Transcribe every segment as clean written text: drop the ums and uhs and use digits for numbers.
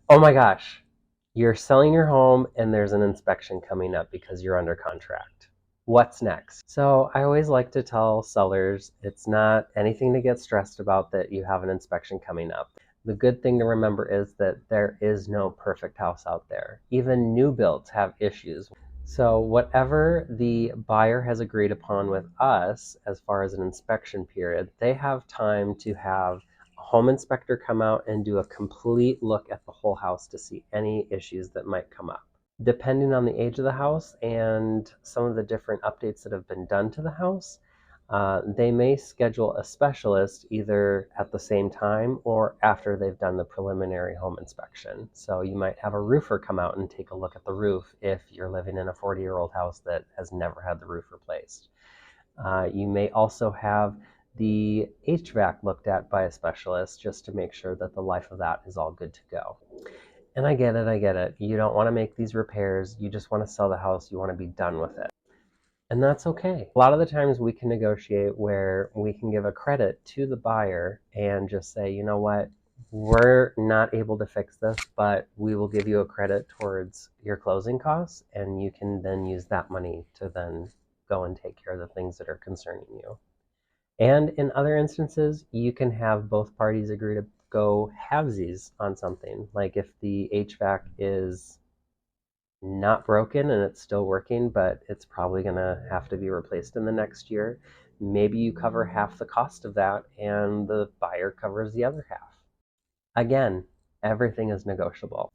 Oh my gosh, you're selling your home and there's an inspection coming up because you're under contract. What's next? So I always like to tell sellers it's not anything to get stressed about that you have an inspection coming up. The good thing to remember is that there is no perfect house out there. Even new builds have issues. So whatever the buyer has agreed upon with us as far as an inspection period, they have time to have a home inspector come out and do a complete look at the whole house to see any issues that might come up. Depending on the age of the house and some of the different updates that have been done to the house, they may schedule a specialist either at the same time or after they've done the preliminary home inspection. So you might have a roofer come out and take a look at the roof if you're living in a 40-year-old house that has never had the roof replaced. You may also have the HVAC looked at by a specialist just to make sure that the life of that is all good to go. And I get it, I get it. You don't want to make these repairs. You just want to sell the house. You want to be done with it. And that's okay. A lot of the times we can negotiate where we can give a credit to the buyer and just say, you know what, we're not able to fix this, but we will give you a credit towards your closing costs, and you can then use that money to then go and take care of the things that are concerning you. And in other instances, you can have both parties agree to go halvesies on something. Like if the HVAC is not broken and it's still working, but it's probably going to have to be replaced in the next year, maybe you cover half the cost of that and the buyer covers the other half. Again, everything is negotiable.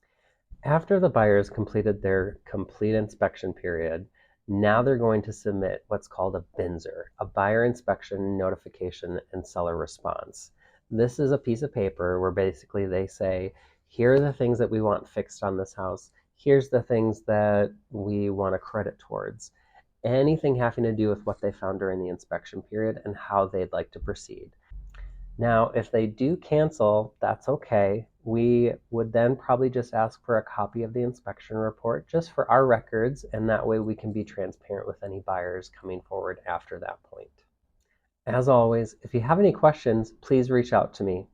After the buyer has completed their complete inspection period, now they're going to submit what's called a BINSR, a buyer inspection notification and seller response. This is a piece of paper where basically they say, here are the things that we want fixed on this house. Here's the things that we want to credit towards. Anything having to do with what they found during the inspection period and how they'd like to proceed. Now, if they do cancel, that's okay. We would then probably just ask for a copy of the inspection report just for our records, and that way we can be transparent with any buyers coming forward after that point. As always, if you have any questions, please reach out to me.